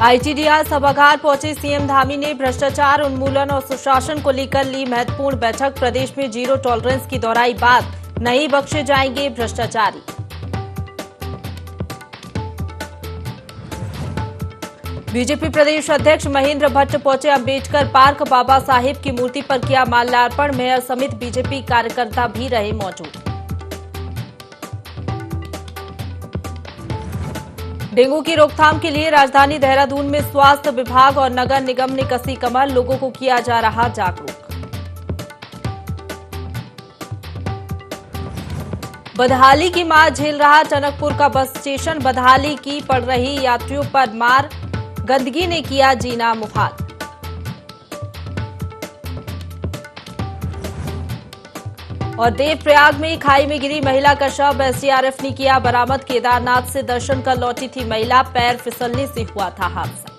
आईटीडीआर सभागार पहुंचे सीएम धामी ने भ्रष्टाचार उन्मूलन और सुशासन को लेकर ली महत्वपूर्ण बैठक। प्रदेश में जीरो टॉलरेंस की दोहराई बात, नहीं बख्शे जाएंगे भ्रष्टाचारी। बीजेपी प्रदेश अध्यक्ष महेंद्र भट्ट पहुंचे अंबेडकर पार्क, बाबा साहेब की मूर्ति पर किया माल्यार्पण। मेयर समेत बीजेपी कार्यकर्ता भी रहे मौजूद। डेंगू की रोकथाम के लिए राजधानी देहरादून में स्वास्थ्य विभाग और नगर निगम ने कसी कमर, लोगों को किया जा रहा जागरूक। बदहाली की मार झेल रहा टनकपुर का बस स्टेशन, बदहाली की पड़ रही यात्रियों पर मार, गंदगी ने किया जीना मुहाल। और देवप्रयाग में खाई में गिरी महिला का शव एसडीआरएफ ने किया बरामद। केदारनाथ से दर्शन कर लौटी थी महिला, पैर फिसलने से हुआ था हादसा।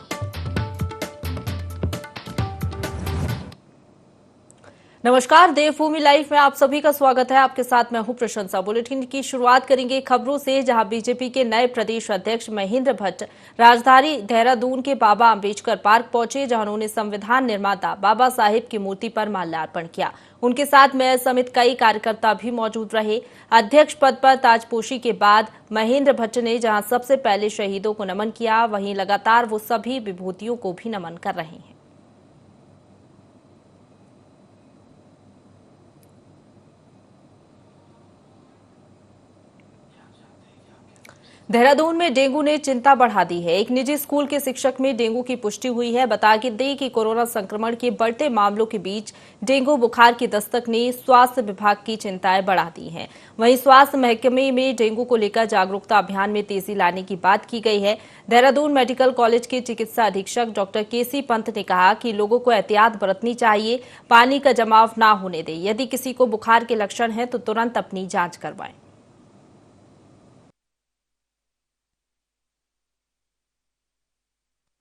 नमस्कार, देवभूमि लाइव में आप सभी का स्वागत है। आपके साथ मैं हूं प्रशंसा। बुलेटिन की शुरुआत करेंगे खबरों से, जहां बीजेपी के नए प्रदेश अध्यक्ष महेंद्र भट्ट राजधानी देहरादून के बाबा अंबेडकर पार्क पहुंचे, जहां उन्होंने संविधान निर्माता बाबा साहेब की मूर्ति पर माल्यार्पण किया। उनके साथ मेयर समेत कई कार्यकर्ता भी मौजूद रहे। अध्यक्ष पद पर ताजपोशी के बाद महेंद्र भट्ट ने जहां सबसे पहले शहीदों को नमन किया, वहीं लगातार वो सभी विभूतियों को भी नमन कर रहे हैं। देहरादून में डेंगू ने चिंता बढ़ा दी है। एक निजी स्कूल के शिक्षक में डेंगू की पुष्टि हुई है। बता दें कि कोरोना संक्रमण के बढ़ते मामलों के बीच डेंगू बुखार की दस्तक ने स्वास्थ्य विभाग की चिंताएं बढ़ा दी हैं। वहीं स्वास्थ्य महकमे में डेंगू को लेकर जागरूकता अभियान में तेजी लाने की बात की गई है। देहरादून मेडिकल कॉलेज के चिकित्सा अधीक्षक डॉक्टर केसी पंत ने कहा कि लोगों को एहतियात बरतनी चाहिए, पानी का जमाव न होने दें। यदि किसी को बुखार के लक्षण हैं तो तुरंत अपनी जांच करवाएं।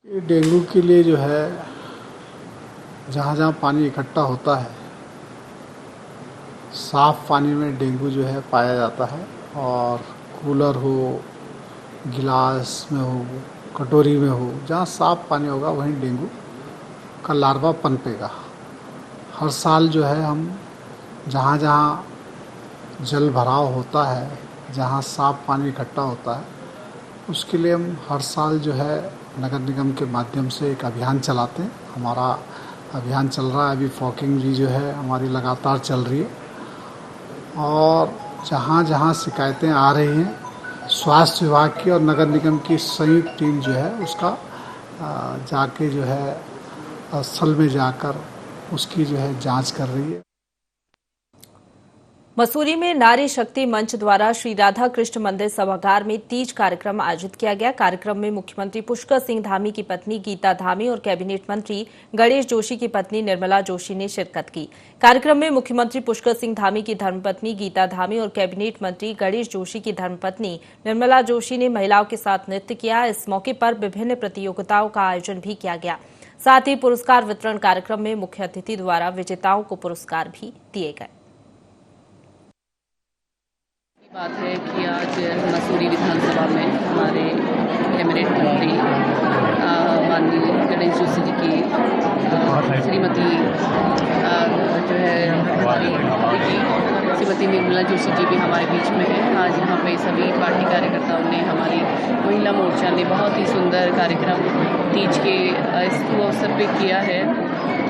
डेंगू के लिए जो है जहाँ जहाँ पानी इकट्ठा होता है, साफ पानी में डेंगू जो है पाया जाता है। और कूलर हो, गिलास में हो, कटोरी में हो, जहाँ साफ पानी होगा वहीं डेंगू का लार्वा पनपेगा। हर साल जो है हम जहाँ जहाँ जल भराव होता है, जहाँ साफ पानी इकट्ठा होता है, उसके लिए हम हर साल जो है नगर निगम के माध्यम से एक अभियान चलाते हैं। हमारा अभियान चल रहा है, अभी फॉगिंग भी जो है हमारी लगातार चल रही है। और जहाँ जहाँ शिकायतें आ रही हैं, स्वास्थ्य विभाग की और नगर निगम की संयुक्त टीम जो है उसका जाके जो है स्थल में जाकर उसकी जो है जांच कर रही है। मसूरी में नारी शक्ति मंच द्वारा श्री राधा कृष्ण मंदिर सभागार में तीज कार्यक्रम आयोजित किया गया। कार्यक्रम में मुख्यमंत्री पुष्कर सिंह धामी की पत्नी गीता धामी और कैबिनेट मंत्री गणेश जोशी की पत्नी निर्मला जोशी ने शिरकत की। कार्यक्रम में मुख्यमंत्री पुष्कर सिंह धामी की धर्मपत्नी गीता धामी और कैबिनेट मंत्री गणेश जोशी की धर्मपत्नी निर्मला जोशी ने महिलाओं के साथ नृत्य किया। इस मौके पर विभिन्न प्रतियोगिताओं का आयोजन भी किया गया। साथ ही पुरस्कार वितरण कार्यक्रम में मुख्य अतिथि द्वारा विजेताओं को पुरस्कार भी दिए गए। बात है कि आज मसूरी विधानसभा में हमारे कैबिनेट मंत्री माननीय गणेश जोशी जी की श्रीमती जो है हमारी श्रीमती निर्मला जोशी जी भी हमारे बीच में है। आज यहाँ पे सभी पार्टी कार्यकर्ताओं ने, हमारी महिला मोर्चा ने बहुत ही सुंदर कार्यक्रम तीज के इस अवसर पे किया है।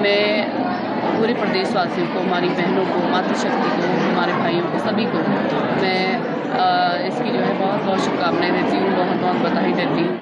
मैं पूरे प्रदेशवासियों को, हमारी बहनों को, मातृशक्ति को, हमारे भाइयों को, सभी को मैं इसकी जो है बहुत बहुत शुभकामनाएं देती हूँ, बहुत बहुत बधाई देती हूँ।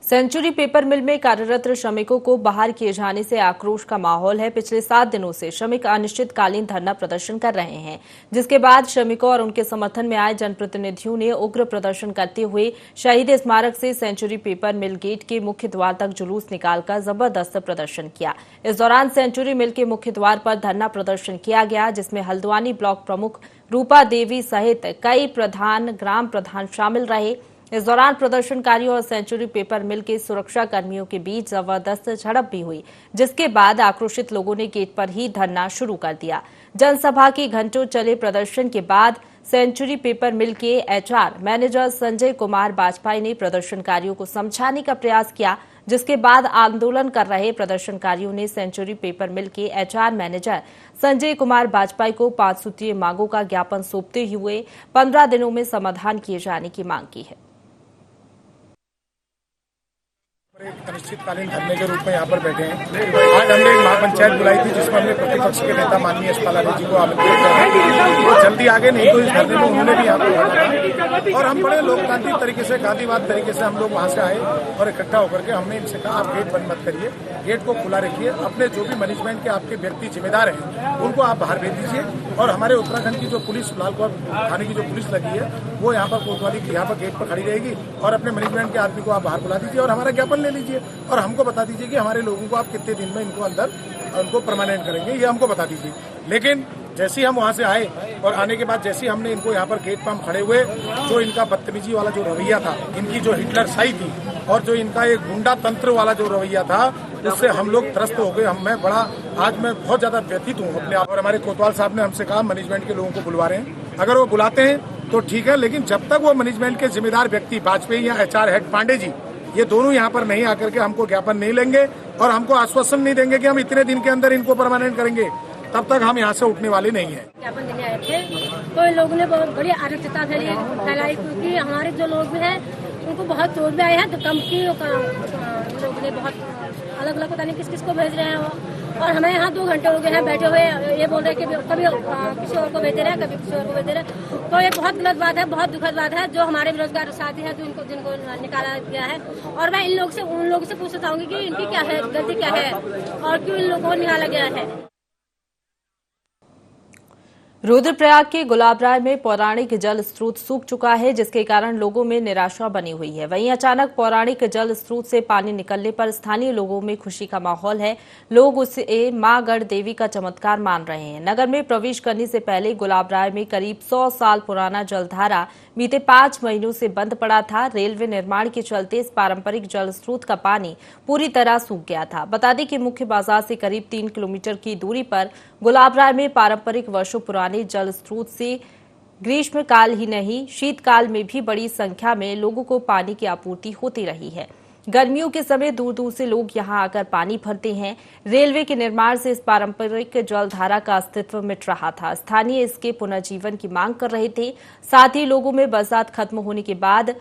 सेंचुरी पेपर मिल में कार्यरत श्रमिकों को बाहर किए जाने से आक्रोश का माहौल है। पिछले 7 दिनों से श्रमिक अनिश्चितकालीन धरना प्रदर्शन कर रहे हैं, जिसके बाद श्रमिकों और उनके समर्थन में आए जनप्रतिनिधियों ने उग्र प्रदर्शन करते हुए शहीद स्मारक से सेंचुरी पेपर मिल गेट के मुख्य द्वार तक जुलूस निकालकर जबरदस्त प्रदर्शन किया। इस दौरान सेंचुरी मिल के मुख्य द्वार पर धरना प्रदर्शन किया गया, जिसमें हल्द्वानी ब्लॉक प्रमुख रूपा देवी सहित कई प्रधान, ग्राम प्रधान शामिल रहे। इस दौरान प्रदर्शनकारियों और सेंचुरी पेपर मिल के सुरक्षा कर्मियों के बीच जबरदस्त झड़प भी हुई, जिसके बाद आक्रोशित लोगों ने गेट पर ही धरना शुरू कर दिया। जनसभा के घंटों चले प्रदर्शन के बाद सेंचुरी पेपर मिल के एचआर मैनेजर संजय कुमार बाजपेयी ने प्रदर्शनकारियों को समझाने का प्रयास किया, जिसके बाद आंदोलन कर रहे प्रदर्शनकारियों ने सेंचुरी पेपर मिल के एचआर मैनेजर संजय कुमार बाजपेयी को 5 सूत्रीय मांगों का ज्ञापन सौंपते हुए 15 दिनों में समाधान किए जाने की मांग की है। एक अनिश्चितकालीन धरने के रूप में यहाँ पर बैठे हैं। आज हमने एक महापंचायत बुलाई थी जिसमें हमने प्रतिपक्ष के नेता माननीय यशपाल यादव जी को आमंत्रित किया। वो जल्दी आगे नहीं तो इस धरने में उन्होंने भी यहाँ पर उठाना था और हम बड़े लोकतांत्रिक तरीके से, गांधीवाद तरीके से हम लोग वहाँ से आए और इकट्ठा होकर के हमने इनसे कहा आप गेट बंद मत करिए, गेट को खुला रखिए, अपने जो भी मैनेजमेंट के आपके व्यक्ति जिम्मेदार हैं उनको आप बाहर भेज दीजिए और हमारे उत्तराखंड की जो पुलिस, लालगौर थाने की जो पुलिस लगी है वो यहाँ पर कोतवाली यहाँ पर गेट पर खड़ी रहेगी और अपने मैनेजमेंट के आदमी को आप बाहर बुला दीजिए और हमारा ज्ञापन ले लीजिए और हमको बता दीजिए कि हमारे लोगों को आप कितने दिन में इनको अंदर उनको परमानेंट करेंगे, ये हमको बता दीजिए। लेकिन जैसे ही हम वहाँ से आए और आने के बाद जैसे ही हमने इनको यहाँ पर गेट पर हम खड़े हुए, जो इनका बदतमीजी वाला जो रवैया था, इनकी जो हिटलर शाही थी और जो इनका एक गुंडा तंत्र वाला जो रवैया था, उससे हम लोग त्रस्त हो गए। आज मैं बहुत ज्यादा व्यथित हूँ अपने आप। और हमारे कोतवाल साहब ने हमसे कहा मैनेजमेंट के लोगों को बुलवा रहे हैं, अगर वो बुलाते हैं तो ठीक है, लेकिन जब तक वो मैनेजमेंट के जिम्मेदार व्यक्ति बाजपेयी या एचआर हेड पांडे जी ये दोनों यहाँ पर नहीं आकर के हमको ज्ञापन नहीं लेंगे और हमको आश्वासन नहीं देंगे कि हम इतने दिन के अंदर इनको परमानेंट करेंगे, तब तक हम यहाँ से उठने वाले नहीं हैं। ज्ञापन देने आए थे तो इन लोगों ने बहुत बड़ी अराजकता फैलाई क्योंकि हमारे जो लोग हैं उनको बहुत चोट भी आए हैं। तो कंपनी लोगों ने बहुत अलग अलग पता नहीं किस किस को भेज रहे हैं और हमें यहाँ 2 घंटे हो गए हैं बैठे हुए, ये बोल रहे हैं कि कभी किसी और को भेज रहे हैं, कभी किसी और को भेज रहे हैं। तो ये बहुत गलत बात है, बहुत दुखद बात है जो हमारे बेरोजगार साथी हैं जिनको निकाला गया है। और मैं उन लोगों से पूछना चाहूंगी कि इनकी क्या है, गलती क्या है और क्यों इन लोगों को निकाला गया है। रुद्रप्रयाग के गुलाबराय में पौराणिक जल स्रोत सूख चुका है, जिसके कारण लोगों में निराशा बनी हुई है। वहीं अचानक पौराणिक जल स्रोत से पानी निकलने पर स्थानीय लोगों में खुशी का माहौल है। लोग उसे मां गढ़ देवी का चमत्कार मान रहे हैं। नगर में प्रवेश करने से पहले गुलाबराय में करीब 100 साल पुराना जलधारा बीते 5 महीनों से बंद पड़ा था। रेलवे निर्माण के चलते इस पारंपरिक जल स्रोत का पानी पूरी तरह सूख गया था। बता दें कि मुख्य बाजार से करीब 3 किलोमीटर की दूरी पर गुलाबराय में पारंपरिक वर्षों पुराने जल स्रोत से ग्रीष्मकाल ही नहीं, शीतकाल में भी बड़ी संख्या में लोगों को पानी की आपूर्ति होती रही है। गर्मियों के समय दूर दूर से लोग यहां आकर पानी भरते हैं। रेलवे के निर्माण से इस पारंपरिक जलधारा का अस्तित्व मिट रहा था। स्थानीय इसके पुनर्जीवन की मांग कर रहे थे। साथ ही लोगों में बरसात खत्म होने के बाद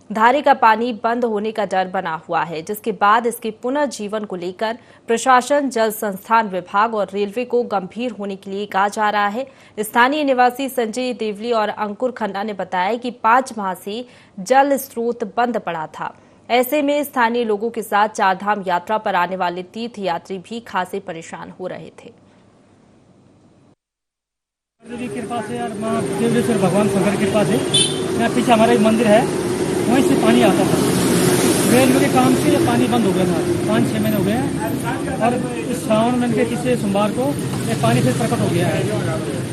धारे का पानी बंद होने का डर बना हुआ है, जिसके बाद इसके पुनर्जीवन को लेकर प्रशासन, जल संस्थान विभाग और रेलवे को गंभीर होने के लिए कहा जा रहा है। स्थानीय निवासी संजय देवली और अंकुर खन्ना ने बताया कि 5 माह से जल स्रोत बंद पड़ा था। ऐसे में स्थानीय लोगों के साथ चारधाम यात्रा पर आने वाले तीर्थ यात्री भी खासे परेशान हो रहे थे। कृपा से और मां देवलेश्वर भगवान शंकर की कृपा से यहाँ पीछे हमारा एक मंदिर है, वहीं से पानी आता था। रेलवे के काम से पानी बंद हो गया था, 5-6 महीने हो गए हैं और इस श्रावण महीने के तीसरे सोमवार को ये पानी फिर प्रकट हो गया है।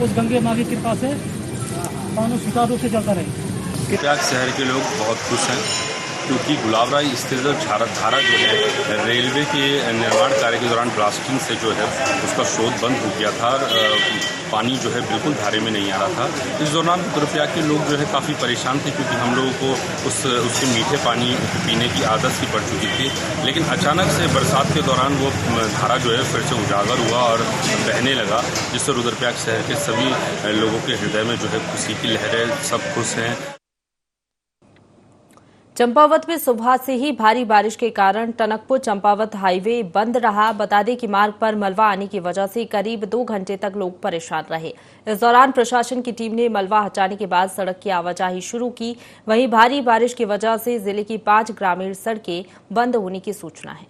उस गंगे माँ की कृपा से पानी सुचारू रूप से चलता रहे। प्रयाग शहर के लोग बहुत खुश हैं क्योंकि गुलाबराय स्थित धारा जो है रेलवे के निर्माण कार्य के दौरान ब्लास्टिंग से जो है उसका स्रोत बंद हो गया था। पानी जो है बिल्कुल धारे में नहीं आ रहा था। इस दौरान रुद्रप्रयाग के लोग जो है काफ़ी परेशान थे क्योंकि हम लोगों को उसके मीठे पानी पीने की आदत सी पड़ चुकी थी। लेकिन अचानक से बरसात के दौरान वो धारा जो है फिर से उजागर हुआ और बहने लगा, जिससे रुद्रप्रयाग शहर के सभी लोगों के हृदय में जो है खुशी की लहरें, सब खुश हैं। चंपावत में सुबह से ही भारी बारिश के कारण टनकपुर चंपावत हाईवे बंद रहा। बता दें कि मार्ग पर मलबा आने की वजह से करीब 2 घंटे तक लोग परेशान रहे। इस दौरान प्रशासन की टीम ने मलबा हटाने के बाद सड़क की आवाजाही शुरू की। वहीं भारी बारिश की वजह से जिले की 5 ग्रामीण सड़कें बंद होने की सूचना है।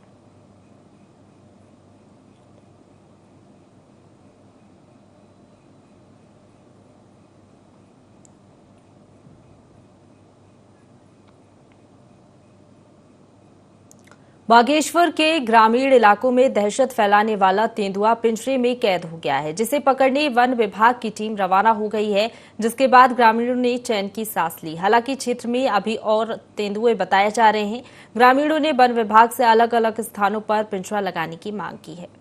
बागेश्वर के ग्रामीण इलाकों में दहशत फैलाने वाला तेंदुआ पिंजरे में कैद हो गया है, जिसे पकड़ने वन विभाग की टीम रवाना हो गई है, जिसके बाद ग्रामीणों ने चैन की सांस ली। हालांकि क्षेत्र में अभी और तेंदुए बताए जा रहे हैं। ग्रामीणों ने वन विभाग से अलग अलग स्थानों पर पिंजरा लगाने की मांग की है।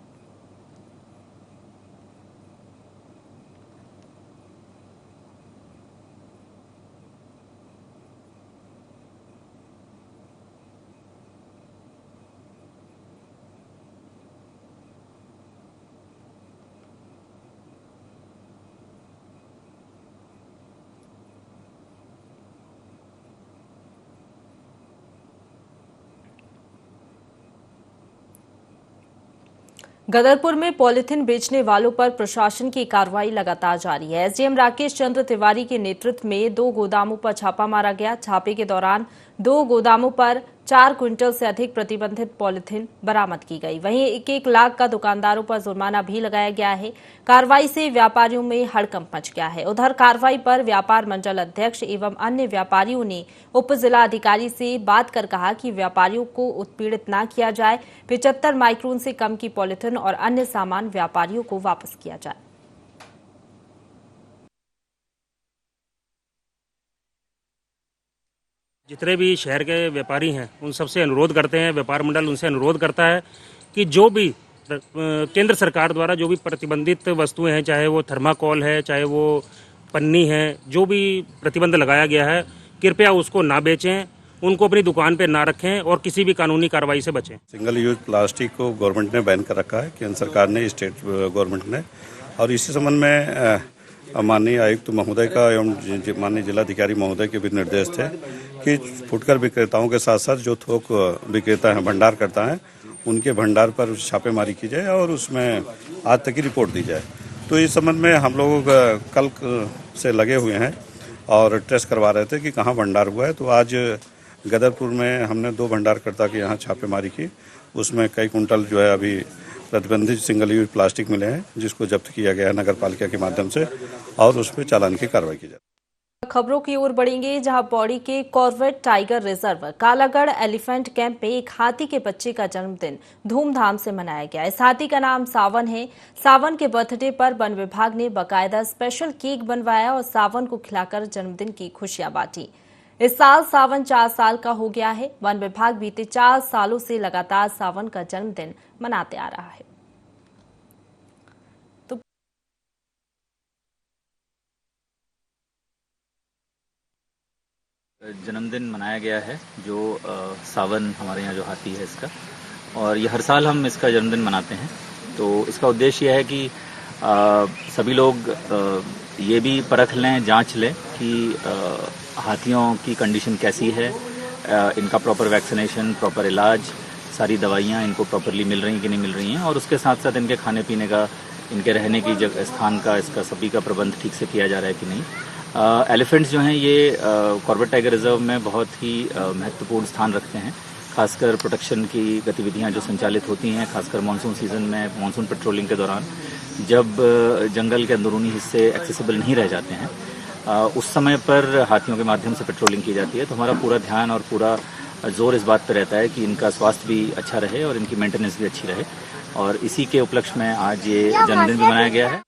गदरपुर में पॉलिथीन बेचने वालों पर प्रशासन की कार्रवाई लगातार जारी है। एसडीएम राकेश चंद्र तिवारी के नेतृत्व में 2 गोदामों पर छापा मारा गया। छापे के दौरान 2 गोदामों पर 4 क्विंटल से अधिक प्रतिबंधित पॉलिथीन बरामद की गई। वहीं 1-1 लाख का दुकानदारों पर जुर्माना भी लगाया गया है। कार्रवाई से व्यापारियों में हड़कंप मच गया है। उधर कार्रवाई पर व्यापार मंडल अध्यक्ष एवं अन्य व्यापारियों ने उप जिलाधिकारी से बात कर कहा कि व्यापारियों को उत्पीड़ित न किया जाए। 75 माइक्रोन से कम की पॉलिथीन और अन्य सामान व्यापारियों को वापस किया जाए। जितने भी शहर के व्यापारी हैं उन सबसे अनुरोध करते हैं, व्यापार मंडल उनसे अनुरोध करता है कि जो भी केंद्र सरकार द्वारा जो भी प्रतिबंधित वस्तुएं हैं, चाहे वो थर्माकोल है, चाहे वो पन्नी है, जो भी प्रतिबंध लगाया गया है, कृपया उसको ना बेचें, उनको अपनी दुकान पे ना रखें और किसी भी कानूनी कार्रवाई से बचें। सिंगल यूज प्लास्टिक को गवर्नमेंट ने बैन कर रखा है, केंद्र सरकार ने, स्टेट गवर्नमेंट ने, और इसी संबंध में माननीय आयुक्त महोदय का एवं माननीय जिलाधिकारी महोदय के भी निर्देश थे कि फुटकर विक्रेताओं के साथ साथ जो थोक विक्रेता हैं, भंडार करता है, उनके भंडार पर छापेमारी की जाए और उसमें आज तक की रिपोर्ट दी जाए। तो इस संबंध में हम लोग कल से लगे हुए हैं और टेस्ट करवा रहे थे कि कहाँ भंडार हुआ है। तो आज गदरपुर में हमने 2 भंडारकर्ता के यहाँ छापेमारी की। उसमें कई कुंटल जो है अभी प्रतिबंधित सिंगल यूज प्लास्टिक मिले हैं, जिसको जब्त किया गया है नगर पालिका के माध्यम से, और उस पर चालान की कार्रवाई की जाए। खबरों की ओर बढ़ेंगे, जहां पौड़ी के Corbett tiger reserve Kalagarh elephant camp में एक हाथी के बच्चे का जन्मदिन धूमधाम से मनाया गया। इस हाथी का नाम सावन है। सावन के बर्थडे पर वन विभाग ने बाकायदा स्पेशल केक बनवाया और सावन को खिलाकर जन्मदिन की खुशियां बांटी। इस साल सावन 4 साल का हो गया है। वन विभाग बीते 4 सालों से लगातार सावन का जन्मदिन मनाते आ रहा है। जन्मदिन मनाया गया है, जो सावन हमारे यहाँ जो हाथी है इसका, और ये हर साल हम इसका जन्मदिन मनाते हैं। तो इसका उद्देश्य यह है कि सभी लोग ये भी परख लें, जांच लें कि हाथियों की कंडीशन कैसी है, इनका प्रॉपर वैक्सीनेशन, प्रॉपर इलाज, सारी दवाइयाँ इनको प्रॉपरली मिल रही हैं कि नहीं मिल रही हैं, और उसके साथ साथ इनके खाने पीने का, इनके रहने की जगह, स्थान का, इसका सभी का प्रबंध ठीक से किया जा रहा है कि नहीं। एलिफेंट्स जो हैं ये कॉर्बेट टाइगर रिजर्व में बहुत ही महत्वपूर्ण स्थान रखते हैं। खासकर प्रोटेक्शन की गतिविधियां जो संचालित होती हैं, खासकर मानसून सीजन में, मानसून पेट्रोलिंग के दौरान, जब जंगल के अंदरूनी हिस्से एक्सेसिबल नहीं रह जाते हैं, उस समय पर हाथियों के माध्यम से पेट्रोलिंग की जाती है। तो हमारा पूरा ध्यान और पूरा जोर इस बात पर रहता है कि इनका स्वास्थ्य भी अच्छा रहे और इनकी मेंटेनेंस भी अच्छी रहे, और इसी के उपलक्ष्य में आज ये जन्मदिन भी मनाया गया है।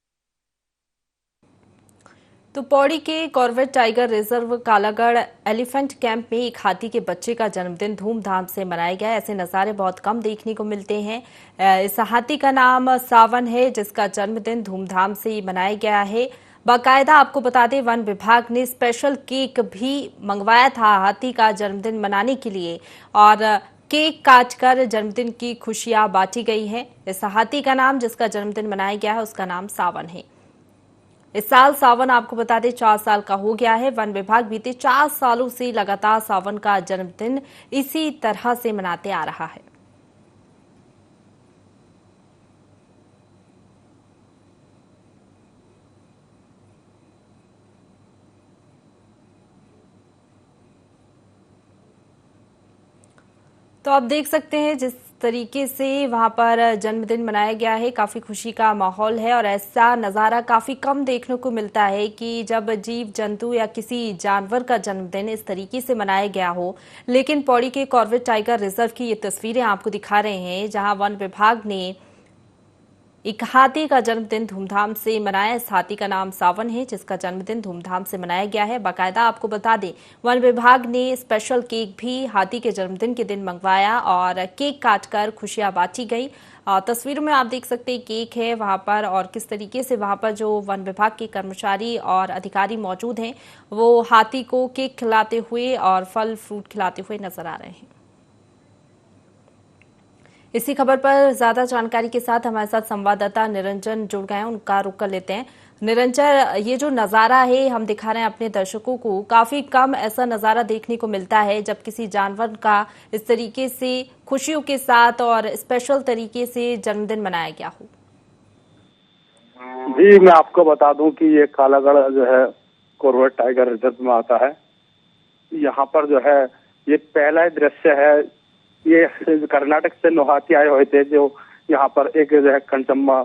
तो पौड़ी के Corbett tiger reserve Kalagarh elephant camp में एक हाथी के बच्चे का जन्मदिन धूमधाम से मनाया गया। ऐसे नज़ारे बहुत कम देखने को मिलते हैं। इस हाथी का नाम सावन है, जिसका जन्मदिन धूमधाम से मनाया गया है। बाकायदा आपको बता दें, वन विभाग ने स्पेशल केक भी मंगवाया था हाथी का जन्मदिन मनाने के लिए, और केक काटकर जन्मदिन की खुशियां बांटी गई हैं। इस हाथी का नाम, जिसका जन्मदिन मनाया गया है, उसका नाम सावन है। इस साल सावन आपको बता दें 4 साल का हो गया है। वन विभाग बीते 4 सालों से लगातार सावन का जन्मदिन इसी तरह से मनाते आ रहा है। तो आप देख सकते हैं जिस तरीके से वहां पर जन्मदिन मनाया गया है, काफी खुशी का माहौल है और ऐसा नजारा काफी कम देखने को मिलता है कि जब जीव जंतु या किसी जानवर का जन्मदिन इस तरीके से मनाया गया हो। लेकिन पौड़ी के कॉर्बेट टाइगर रिजर्व की ये तस्वीरें आपको दिखा रहे हैं, जहां वन विभाग ने एक हाथी का जन्मदिन धूमधाम से मनाया। इस हाथी का नाम सावन है, जिसका जन्मदिन धूमधाम से मनाया गया है। बाकायदा आपको बता दें, वन विभाग ने स्पेशल केक भी हाथी के जन्मदिन के दिन मंगवाया और केक काटकर खुशियां बांटी गई। तस्वीरों में आप देख सकते हैं केक है वहां पर और किस तरीके से वहां पर जो वन विभाग के कर्मचारी और अधिकारी मौजूद हैं वो हाथी को केक खिलाते हुए और फल फ्रूट खिलाते हुए नजर आ रहे हैं। इसी खबर पर ज्यादा जानकारी के साथ हमारे साथ संवाददाता निरंजन जुड़ गए हैं, उनका रुख कर लेते हैं। निरंजन, ये जो नजारा है हम दिखा रहे हैं अपने दर्शकों को, काफी कम ऐसा नजारा देखने को मिलता है जब किसी जानवर का इस तरीके से खुशियों के साथ और स्पेशल तरीके से जन्मदिन मनाया गया हो। जी, मैं आपको बता दूं कि ये कालागढ़ जो है कॉर्बेट टाइगर रिजर्व में आता है। यहाँ पर जो है ये पहला दृश्य है। ये कर्नाटक से हाथी आए हुए थे जो यहाँ पर एक जो है कंचम्मा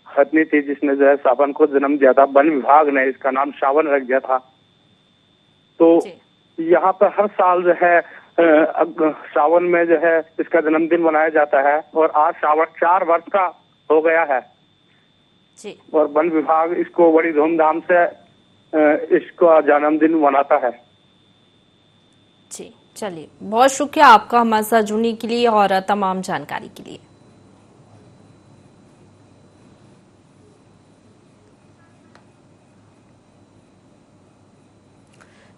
हथनी थी जिसने जो है सावन को जन्म दिया था। वन विभाग ने इसका नाम सावन रख दिया था। तो यहाँ पर हर साल जो है सावन में जो है इसका जन्मदिन मनाया जाता है और आज सावन 4 वर्ष का हो गया है जी। और वन विभाग इसको बड़ी धूमधाम से इसका जन्मदिन मनाता है। जी, चलिए, बहुत शुक्रिया आपका हमारे साथ जुड़ने के लिए और तमाम जानकारी के लिए।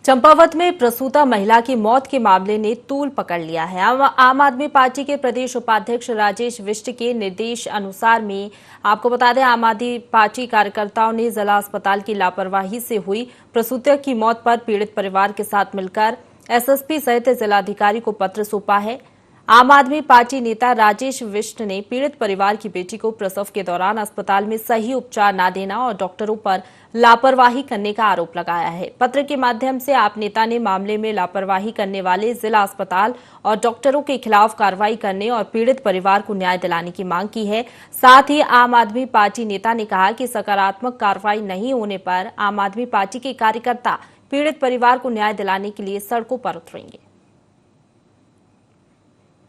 चंपावत में प्रसूता महिला की मौत के मामले ने तूल पकड़ लिया है। आम आदमी पार्टी के प्रदेश उपाध्यक्ष राजेश विष्ट के निर्देश अनुसार में आपको बता दें, आम आदमी पार्टी कार्यकर्ताओं ने जिला अस्पताल की लापरवाही से हुई प्रसूता की मौत पर पीड़ित परिवार के साथ मिलकर एसएसपी सहित जिलाधिकारी को पत्र सौंपा है। आम आदमी पार्टी नेता राजेश विष्ट ने पीड़ित परिवार की बेटी को प्रसव के दौरान अस्पताल में सही उपचार न देना और डॉक्टरों पर लापरवाही करने का आरोप लगाया है। पत्र के माध्यम से आप नेता ने मामले में लापरवाही करने वाले जिला अस्पताल और डॉक्टरों के खिलाफ कार्रवाई करने और पीड़ित परिवार को न्याय दिलाने की मांग की है। साथ ही आम आदमी पार्टी नेता ने कहा कि सकारात्मक कार्रवाई नहीं होने पर आम आदमी पार्टी के कार्यकर्ता पीड़ित परिवार को न्याय दिलाने के लिए सड़कों पर उतरेंगे।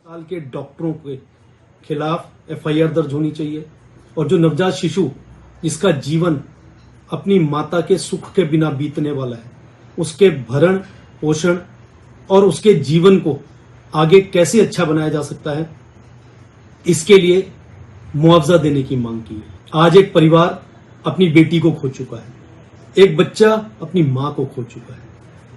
साल के डॉक्टरों के खिलाफ एफआईआर दर्ज होनी चाहिए और जो नवजात शिशु जिसका जीवन अपनी माता के सुख के बिना बीतने वाला है, उसके भरण पोषण और उसके जीवन को आगे कैसे अच्छा बनाया जा सकता है, इसके लिए मुआवजा देने की मांग की है। आज एक परिवार अपनी बेटी को खो चुका है, एक बच्चा अपनी मां को खो चुका है।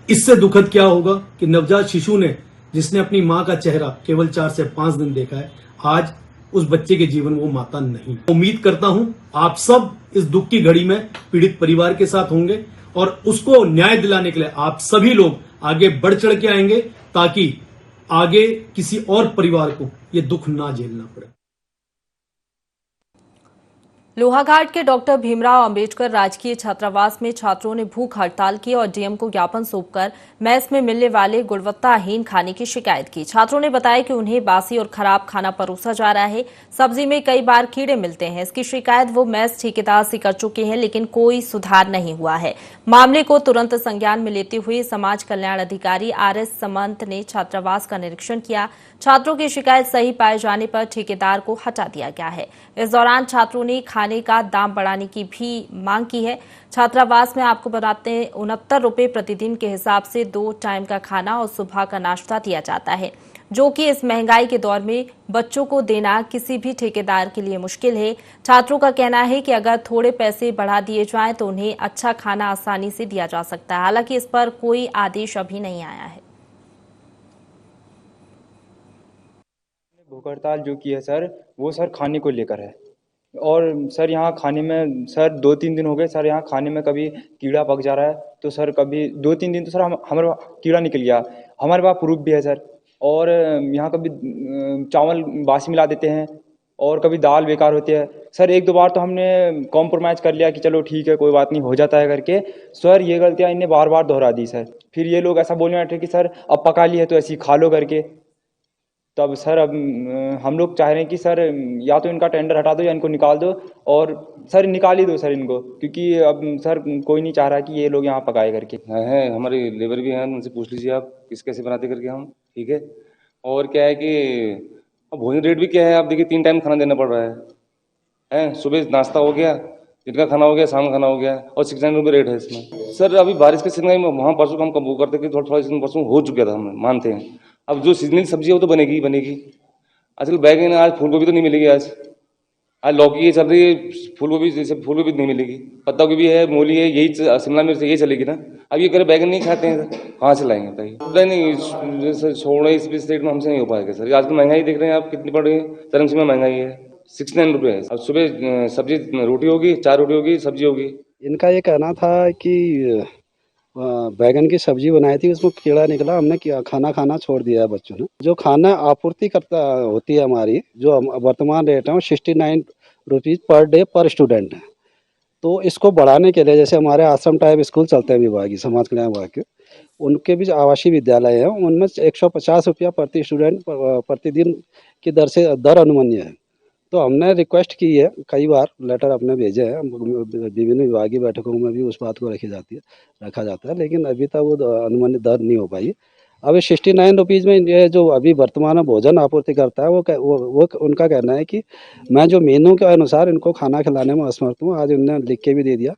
इससे दुखद क्या होगा कि नवजात शिशु ने जिसने अपनी मां का चेहरा केवल 4 से 5 दिन देखा है, आज उस बच्चे के जीवन वो माता नहीं। उम्मीद करता हूं आप सब इस दुख की घड़ी में पीड़ित परिवार के साथ होंगे और उसको न्याय दिलाने के लिए आप सभी लोग आगे बढ़ चढ़ के आएंगे ताकि आगे किसी और परिवार को ये दुख ना झेलना पड़े। लोहाघाट के डॉक्टर भीमराव अंबेडकर राजकीय छात्रावास में छात्रों ने भूख हड़ताल की और डीएम को ज्ञापन सौंपकर मेस में मिलने वाले गुणवत्ताहीन खाने की शिकायत की। छात्रों ने बताया कि उन्हें बासी और खराब खाना परोसा जा रहा है, सब्जी में कई बार कीड़े मिलते हैं। इसकी शिकायत वो मेस ठेकेदार से कर चुके हैं, लेकिन कोई सुधार नहीं हुआ है। मामले को तुरंत संज्ञान में लेते हुए समाज कल्याण अधिकारी आरएस समंत ने छात्रावास का निरीक्षण किया। छात्रों की शिकायत सही पाए जाने पर ठेकेदार को हटा दिया गया है। इस दौरान छात्रों ने खाने का दाम बढ़ाने की भी मांग की है। छात्रावास में आपको बताते हैं 69 रुपए प्रतिदिन के हिसाब से 2 टाइम का खाना और सुबह का नाश्ता दिया जाता है, जो कि इस महंगाई के दौर में बच्चों को देना किसी भी ठेकेदार के लिए मुश्किल है। छात्रों का कहना है कि अगर थोड़े पैसे बढ़ा दिए जाएं तो उन्हें अच्छा खाना आसानी से दिया जा सकता है। हालांकि इस पर कोई आदेश अभी नहीं आया है। भूख हड़ताल जो की है सर, वो सर खाने को लेकर है। और सर यहाँ खाने में सर 2-3 दिन हो गए सर, यहाँ खाने में कभी कीड़ा पक जा रहा है, तो सर कभी 2-3 दिन तो सर हमारे कीड़ा निकल गया। हमारे पास प्रूफ भी है सर। और यहाँ कभी चावल बासी मिला देते हैं और कभी दाल बेकार होती है सर। 1-2 बार तो हमने कॉम्प्रोमाइज़ कर लिया कि चलो ठीक है कोई बात नहीं हो जाता है करके। सर ये गलतियाँ इन्हें बार बार दोहरा दी सर। फिर ये लोग ऐसा बोलने बैठे कि सर अब पका ली है तो ऐसी खा लो करके। तो अब सर, अब हम लोग चाह रहे हैं कि सर या तो इनका टेंडर हटा दो या इनको निकाल दो, और सर निकाल ही दो सर इनको, क्योंकि अब सर कोई नहीं चाह रहा कि ये लोग यहाँ पकाए करके। है हमारे लेबर भी हैं, उनसे पूछ लीजिए आप किस कैसे बनाते करके हम, ठीक है। और क्या है कि भोजन रेट भी क्या है, आप देखिए 3 टाइम खाना देना पड़ रहा है। सुबह नाश्ता हो गया, दिन का खाना हो गया, शाम का खाना हो गया, और 69 रुपये रेट है इसमें। सर अभी बारिश के सीजन में वहाँ परसों का हम कब वो करते कि थोड़ा सीजन परसों हो चुका था, हम मानते हैं। अब जो सीजनल सब्जी है वो तो बनेगी ही बनेगी। आजकल बैगन, आज फूल गोभी तो नहीं मिलेगी, आज लौकी ये चल रही है, फूल गोभी जैसे फूल गोभी नहीं मिलेगी, पत्ता गोभी है, मूली है, यही शिमला मिर्च यही चलेगी ना। अब ये करे बैगन नहीं खाते हैं सर, कहाँ से लाएंगे बताइए। नहीं सर, छोड़े इस स्टेट में हमसे नहीं हो पाएगा सर। आजकल महंगाई देख रहे हैं आप कितनी पड़ रही है, चरम सीमा महंगाई है। 69 रुपये है। अब सुबह सब्जी रोटी होगी, 4 रोटी होगी, सब्जी होगी। इनका ये कहना था कि बैगन की सब्जी बनाई थी, उसमें कीड़ा निकला, हमने खाना छोड़ दिया है बच्चों ने। जो खाना आपूर्ति करता होती है हमारी, जो वर्तमान रेट है वो 69 रुपीज़ पर डे पर स्टूडेंट है। तो इसको बढ़ाने के लिए, जैसे हमारे आश्रम टाइप स्कूल चलते हैं विभागीय समाज कल्याण विभाग के, उनके भी आवासीय विद्यालय हैं, उनमें 150 रुपया प्रति स्टूडेंट प्रतिदिन की दर अनुमन्य है। तो हमने रिक्वेस्ट की है, कई बार लेटर अपने भेजे हैं, विभिन्न विभागीय बैठकों में भी उस बात को रखा जाता है, लेकिन अभी तक वो अनुमानित दर नहीं हो पाई। अब 69 रुपीज़ में ये जो अभी वर्तमान में भोजन आपूर्ति करता है वो उनका कहना है कि मैं जो मेनू के अनुसार इनको खाना खिलाने में असमर्थ हूँ। आज इन्होंने लिख के भी दे दिया।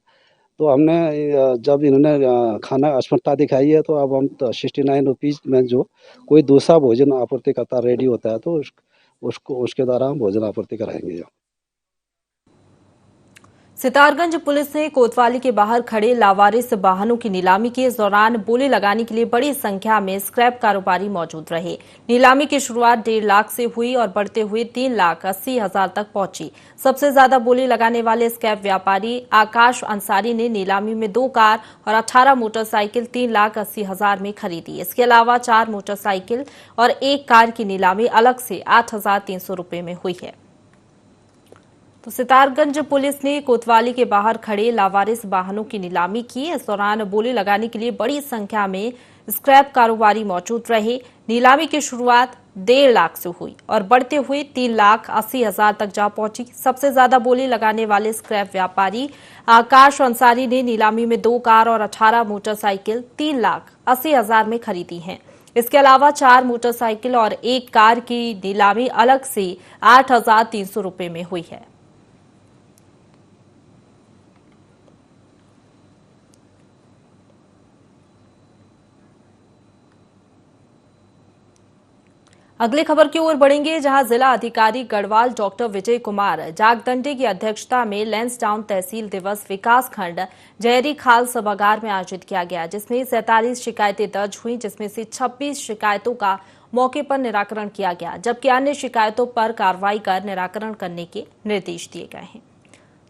तो हमने जब इन्होंने खाना असमर्थता दिखाई है, तो अब हम 69 रुपीज़ में जो कोई दूसरा भोजन आपूर्ति करता रेडी होता है, तो उसके द्वारा हम भोजन आपूर्ति कराएंगे। सितारगंज पुलिस ने कोतवाली के बाहर खड़े लावारिस वाहनों की नीलामी के दौरान बोली लगाने के लिए बड़ी संख्या में स्क्रैप कारोबारी मौजूद रहे। नीलामी की शुरुआत 1.5 लाख से हुई और बढ़ते हुए 3,80,000 तक पहुंची। सबसे ज्यादा बोली लगाने वाले स्क्रैप व्यापारी आकाश अंसारी ने नीलामी में 2 कार और 18 मोटरसाइकिल 3,80,000 में खरीदी। इसके अलावा 4 मोटरसाइकिल और 1 कार की नीलामी अलग से 8,300 रुपये में हुई है। तो सितारगंज पुलिस ने कोतवाली के बाहर खड़े लावारिस वाहनों की नीलामी की। इस दौरान बोली लगाने के लिए बड़ी संख्या में स्क्रैप कारोबारी मौजूद रहे। नीलामी की शुरुआत 1.5 लाख से हुई और बढ़ते हुए 3,80,000 तक जा पहुंची। सबसे ज्यादा बोली लगाने वाले स्क्रैप व्यापारी आकाश अंसारी ने नीलामी में 2 कार और 18 मोटरसाइकिल 3,80,000 में खरीदी हैं। इसके अलावा 4 मोटरसाइकिल और 1 कार की नीलामी अलग से 8,300 रुपये में हुई है। अगली खबर की ओर बढ़ेंगे, जहां जिला अधिकारी गढ़वाल डॉक्टर विजय कुमार जागदंडे की अध्यक्षता में लैंसडाउन तहसील दिवस विकास खंड जयरी खाल सभागार में आयोजित किया गया, जिसमें 47 शिकायतें दर्ज हुई, जिसमें से 26 शिकायतों का मौके पर निराकरण किया गया, जबकि अन्य शिकायतों पर कार्रवाई कर निराकरण करने के निर्देश दिए गए हैं।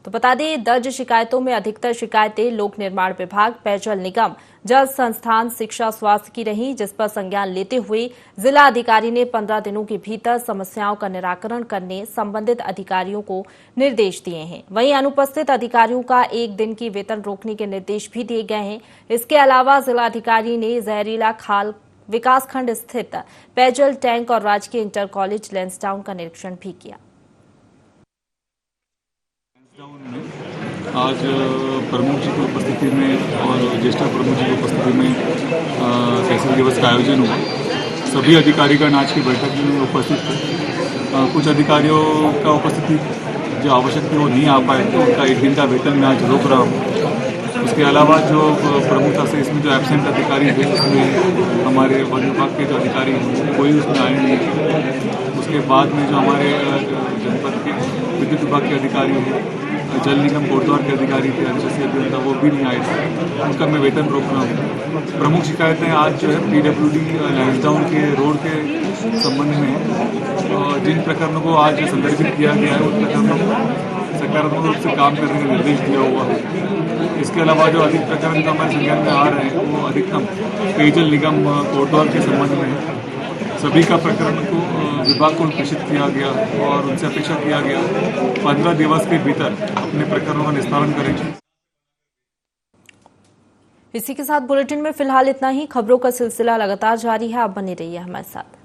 तो बता दें, दर्ज शिकायतों में अधिकतर शिकायतें लोक निर्माण विभाग, पेयजल निगम, जल संस्थान, शिक्षा, स्वास्थ्य की रही, जिस पर संज्ञान लेते हुए जिला अधिकारी ने 15 दिनों के भीतर समस्याओं का निराकरण करने संबंधित अधिकारियों को निर्देश दिए हैं। वहीं अनुपस्थित अधिकारियों का 1 दिन की वेतन रोकने के निर्देश भी दिए गए हैं। इसके अलावा जिला अधिकारी ने जहरीला खाल विकासखंड स्थित पेयजल टैंक और राजकीय इंटर कॉलेज लैंसडाउन का निरीक्षण भी किया। आज प्रमुख जी की उपस्थिति में और ज्येष्ठ प्रमुख जी की उपस्थिति में तहसील दिवस का आयोजन हुआ। सभी अधिकारीगण आज की बैठक में उपस्थित थे। कुछ अधिकारियों का उपस्थिति जो आवश्यक थी वो नहीं आ पाए, तो उनका 1 दिन का वेतन मैं आज रोक रहा हूँ। उसके अलावा जो प्रमुखता से इसमें जो एब्सेंट अधिकारी थे, उसमें हमारे वन विभाग के जो अधिकारी हैं कोई उसमें आए नहीं थे। उसके बाद में जो हमारे जनपद के विद्युत विभाग के अधिकारी हैं, जल निगम कोटद्वार के अधिकारी थे, अंशस्य अभियंता, वो भी नहीं आए थे। उनका मैं वेतन रोक रहा हूँ। प्रमुख शिकायतें आज जो है PWD लैंसडाउन के रोड के संबंध में जिन प्रकरणों को आज संदर्भित किया गया है, उन प्रकरणों को सकारात्मक रूप से काम करने का निर्देश दिया हुआ है। इसके अलावा जो अधिक प्रकरण जो हमारे संज्ञान में आ रहे हैं, वो अधिकतम पेयजल निगम कोटद्वार के संबंध में है। सभी का प्रकरण को विभाग को प्रेषित किया गया और उनसे अपेक्षा किया गया 15 दिवस के भीतर अपने प्रकरणों का निस्तारण करेंगे। इसी के साथ बुलेटिन में फिलहाल इतना ही। खबरों का सिलसिला लगातार जारी है, आप बने रहिए हमारे साथ।